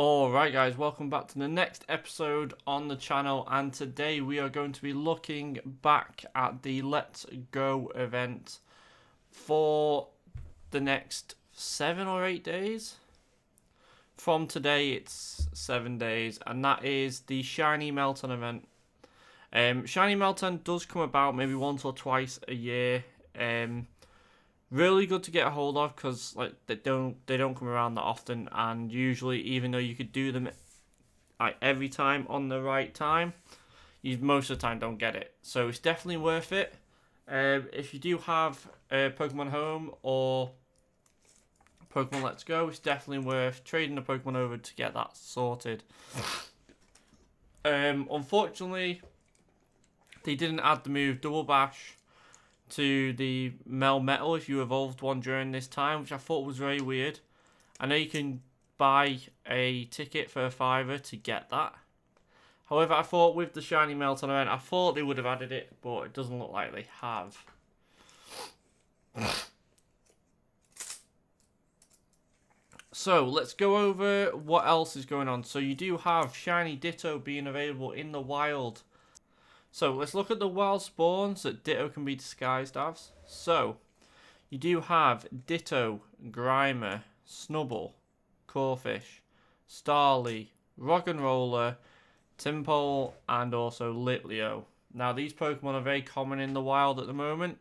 Alright guys, welcome back to the next episode on the channel, and today we are going to be looking back at the Let's Go event for the next 7 or 8 days. From today it's 7 days, and that is the Shiny MELTAN event. Shiny MELTAN does come about maybe once or twice a year. Really good to get a hold of because like they don't come around that often, and usually even though you could do them like every time on the right time, you most of the time don't get it. So it's definitely worth it. If you do have Pokemon Home or Pokemon Let's Go, it's definitely worth trading the Pokemon over to get that sorted. Unfortunately, they didn't add the move Double Bash to the melmetal if you evolved one during this time, which I thought was very weird. I know you can buy a ticket for $5 to get that. However, I thought with the Shiny MELTAN event, I thought they would have added it, but it doesn't look like they have. So, let's go over what else is going on. So, you do have Shiny Ditto being available in the wild. So, let's look at the wild spawns that Ditto can be disguised as. So, you do have Ditto, Grimer, Snubble, Corfish, Starly, Rock'n'Roller, Timpole, and also Litleo. Now, these Pokemon are very common in the wild at the moment.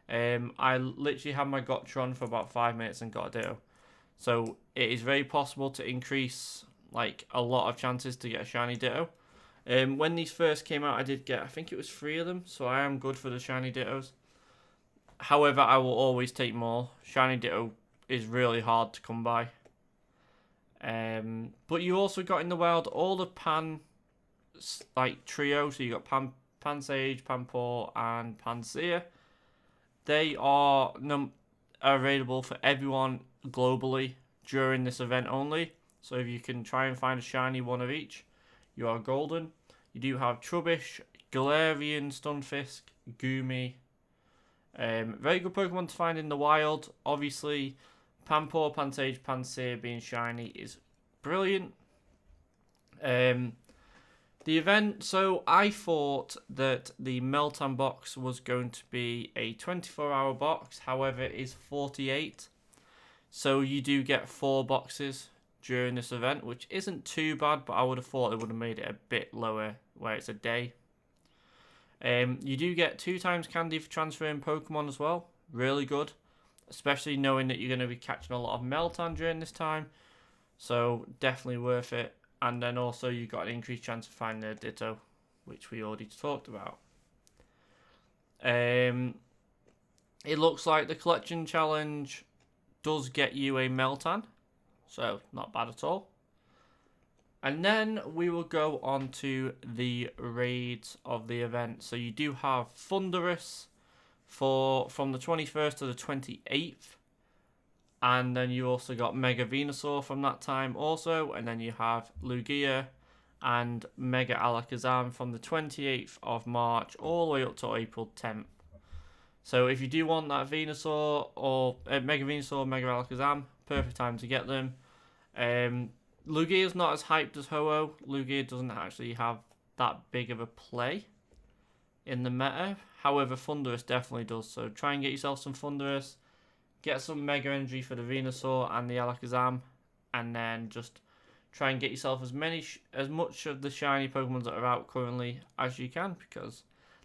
I literally had my Gotcha on for about 5 minutes and got a Ditto. So, it is very possible to increase like a lot of chances to get a Shiny Ditto. When these first came out, I did get, I think it was 3 of them, so I am good for the Shiny Dittos. However, I will always take more. Shiny Ditto is really hard to come by. But you also got in the wild all the Pan, like, trio, so you got Pansage, Panpour, and Pansear. They are available for everyone globally during this event only, so if you can try and find a shiny one of each, you are golden. You do have Trubbish, Galarian, Stunfisk, Goomy. Very good Pokemon to find in the wild. Obviously, Panpour, Pansage, Pansear being shiny is brilliant. The event, so I thought that the MELTAN box was going to be a 24-hour box. However, it is 48. So you do get 4 boxes during this event, which isn't too bad, but I would have thought it would have made it a bit lower where it's a day. You do get 2 times candy for transferring Pokemon as well. Really good, especially knowing that you're going to be catching a lot of MELTAN during this time. So definitely worth it. And then also you got an increased chance of finding a Ditto, which we already talked about. It looks like the collection challenge does get you a MELTAN. So, not bad at all. And then we will go on to the raids of the event. So you do have Thundurus from the 21st to the 28th. And then you also got Mega Venusaur from that time also. And then you have Lugia and Mega Alakazam from the 28th of March all the way up to April 10th. So if you do want that Venusaur or Mega Venusaur, Mega Alakazam, perfect time to get them. Lugia is not as hyped as Ho-Oh. Lugia doesn't actually have that big of a play in the meta. However, Thundurus definitely does. So try and get yourself some Thundurus. Get some Mega Energy for the Venusaur and the Alakazam. And then just try and get yourself as much of the shiny Pokemon that are out currently as you can. Because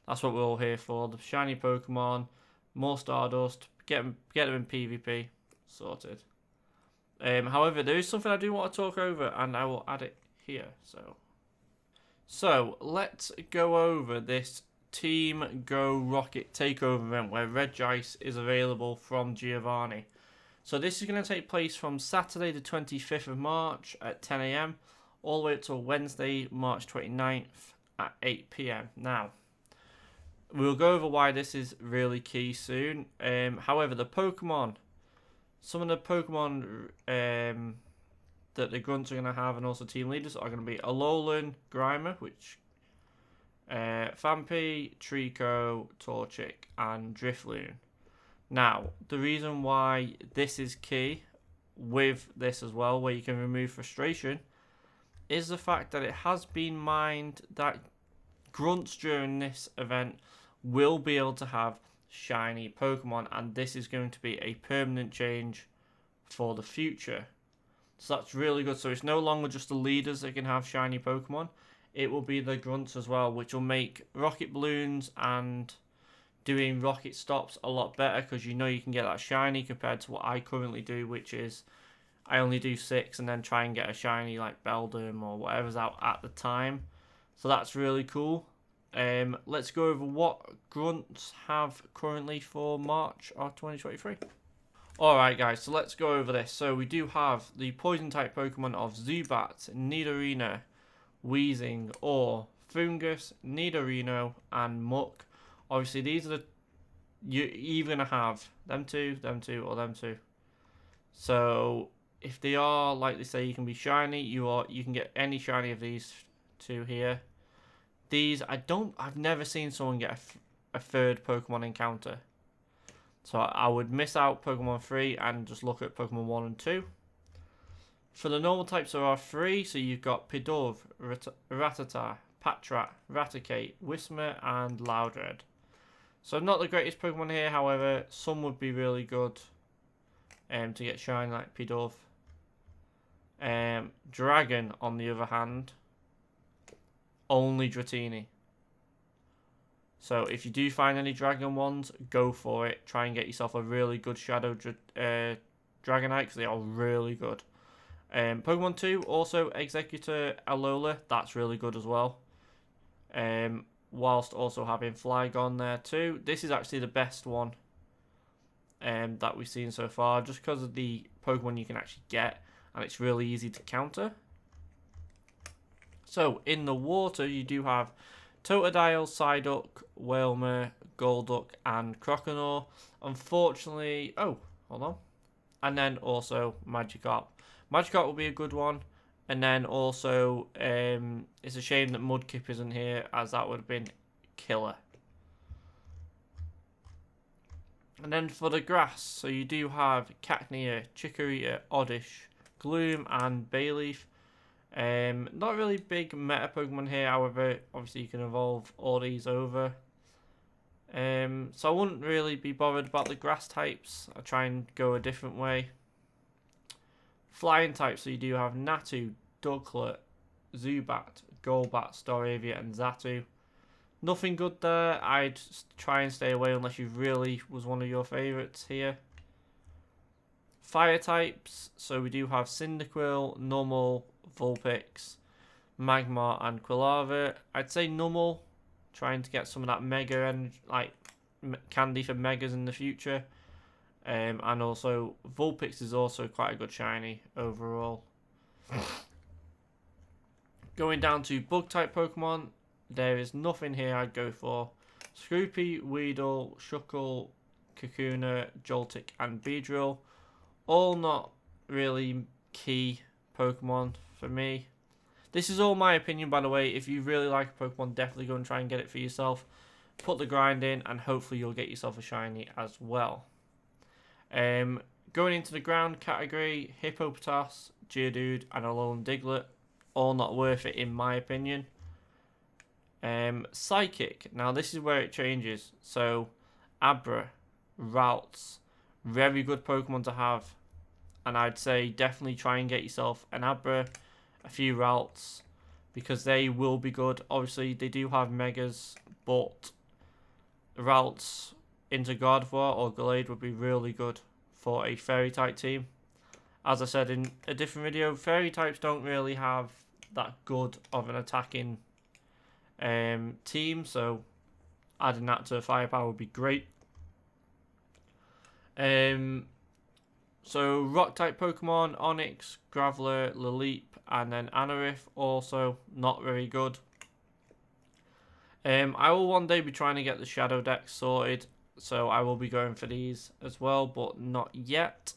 that's what we're all here for. The shiny Pokemon, more Stardust, get them in PvP. Sorted. However, there is something I do want to talk over, and I will add it here. So let's go over this Team Go Rocket Takeover event where Regice is available from Giovanni. So this is going to take place from Saturday the 25th of March at 10 AM all the way up to Wednesday, March 29th at 8 PM. Now, we'll go over why this is really key soon. However, some of the Pokemon that the Grunts are going to have and also team leaders are going to be Alolan, Grimer, which Phanpy, Trico, Torchic, and Drifloon. Now, the reason why this is key with this as well, where you can remove frustration, is the fact that it has been mined that grunts during this event will be able to have shiny Pokemon, and this is going to be a permanent change for the future. So that's really good. So it's no longer just the leaders that can have shiny Pokemon. It will be the grunts as well, which will make rocket balloons and doing rocket stops a lot better, because you know you can get that shiny compared to what I currently do, which is I only do 6 and then try and get a shiny like Beldum or whatever's out at the time. So that's really cool. Let's go over what grunts have currently for March of 2023. Alright guys, so let's go over this. So we do have the poison type Pokemon of Zubat, Nidorino, Weezing, or Fungus, Nidorino, and Muck. Obviously these are the, you're either going to have them two, or them two. So if they are, like they say, you can be shiny, you can get any shiny of these two here. These, I've never seen someone get a third Pokemon encounter. So I would miss out Pokemon 3 and just look at Pokemon 1 and 2. For the normal types, there are 3. So you've got Pidove, Rattata, Patrat, Raticate, Whismur, and Loudred. So not the greatest Pokemon here, however, some would be really good to get shiny like Pidove. Dragon, on the other hand, only Dratini. So if you do find any Dragon ones, go for it. Try and get yourself a really good Shadow Dragonite, because they are really good. Pokemon 2, also Executor Alola, that's really good as well. Whilst also having Flygon there too. This is actually the best one that we've seen so far, just because of the Pokemon you can actually get, and it's really easy to counter. So in the water, you do have Totodile, Psyduck, Whalmer, Golduck, and Croconaw. Unfortunately, oh, hold on. And then also Magikarp. Magikarp will be a good one. And then also, it's a shame that Mudkip isn't here, as that would have been killer. And then for the grass, so you do have Cacnea, Chikorita, Oddish, Gloom, and Bayleaf. Not really big meta Pokemon here, however, obviously you can evolve all these over. So I wouldn't really be bothered about the grass types. I'll try and go a different way. Flying types, so you do have Natu, Ducklet, Zubat, Golbat, Staravia, and Xatu. Nothing good there. I'd try and stay away unless you really was one of your favourites here. Fire types, so we do have Cyndaquil, Numel, Vulpix, Magmar, and Quilava. I'd say Numel, trying to get some of that Mega and like candy for Megas in the future. And also Vulpix is also quite a good shiny overall. Going down to bug type Pokemon, there is nothing here I'd go for. Scroopy, Weedle, Shuckle, Kakuna, Joltik, and Beedrill. All not really key Pokemon for me. This is all my opinion, by the way. If you really like a Pokemon, definitely go and try and get it for yourself. Put the grind in, and hopefully you'll get yourself a shiny as well. Going into the ground category, Hippopotas, Geodude, and Alolan Diglett. All not worth it in my opinion. Psychic. Now this is where it changes. So, Abra, Ralts, very good Pokemon to have. And I'd say definitely try and get yourself an Abra, a few Ralts, because they will be good. Obviously, they do have Megas, but Ralts into Gardevoir or Glade would be really good for a Fairy type team. As I said in a different video, Fairy types don't really have that good of an attacking team, so adding that to Firepower would be great. So Rock type Pokemon, Onix, Graveler, Laleep, and then Anorith, also not very good. I will one day be trying to get the Shadow deck sorted, so I will be going for these as well, but not yet.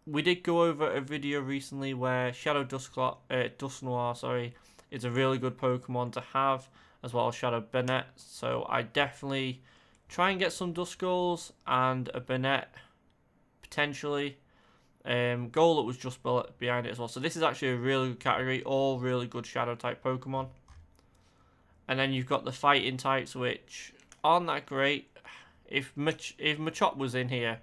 We did go over a video recently where Shadow Dusknoir, is a really good Pokemon to have, as well as Shadow Banette. So I definitely try and get some Duskulls and a Banette, potentially. Golett was just behind it as well. So this is actually a really good category. All really good shadow type Pokemon. And then you've got the fighting types, which aren't that great. If Machop was in here,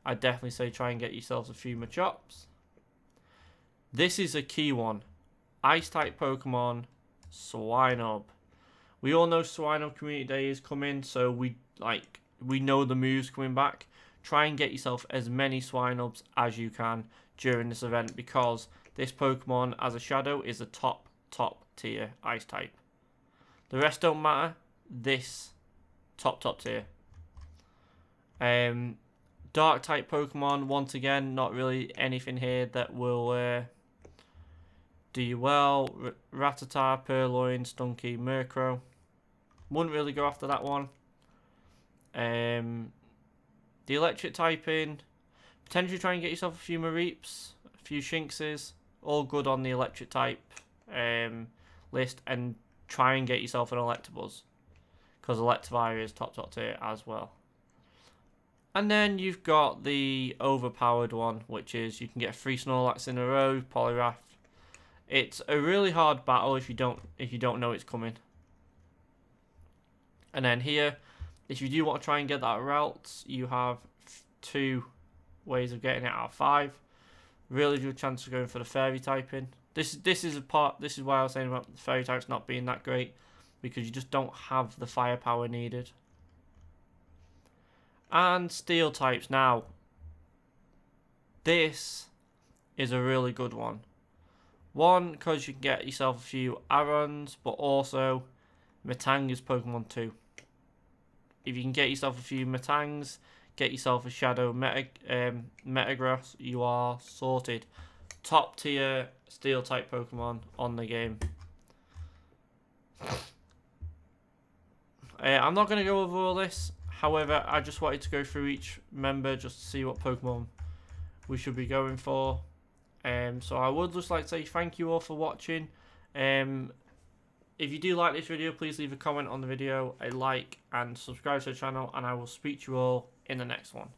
I'd definitely say try and get yourselves a few Machops. This is a key one. Ice type Pokemon, Swinub. We all know Swinub Community Day is coming, so we know the moves coming back. Try and get yourself as many Swinubs as you can during this event, because this Pokemon as a shadow is a top tier ice type. The rest don't matter. This top tier. Dark type Pokemon, once again, not really anything here that will do you well. Rattata, Purloin, Stunky, Murkrow. Wouldn't really go after that one. The electric typing, potentially try and get yourself a few Mareeps, a few Shinxes, all good on the electric type list, and try and get yourself an Electabuzz, because Electivire is top tier as well. And then you've got the overpowered one, which is you can get 3 Snorlax in a row, Poliwrath. It's a really hard battle if you don't know it's coming. And then here, if you do want to try and get that route, you have 2 ways of getting it out of 5. Really good chance of going for the fairy typing. This is why I was saying about the fairy types not being that great, because you just don't have the firepower needed. And steel types. Now, this is a really good one. One, because you can get yourself a few Arons, but also Metang is Pokemon 2. If you can get yourself a few Metangs, get yourself a Shadow Metagross, you are sorted. Top tier steel type Pokemon on the game. I'm not going to go over all this. However, I just wanted to go through each member just to see what Pokemon we should be going for. So I would just like to say thank you all for watching. If you do like this video, please leave a comment on the video, a like, and subscribe to the channel, and I will speak to you all in the next one.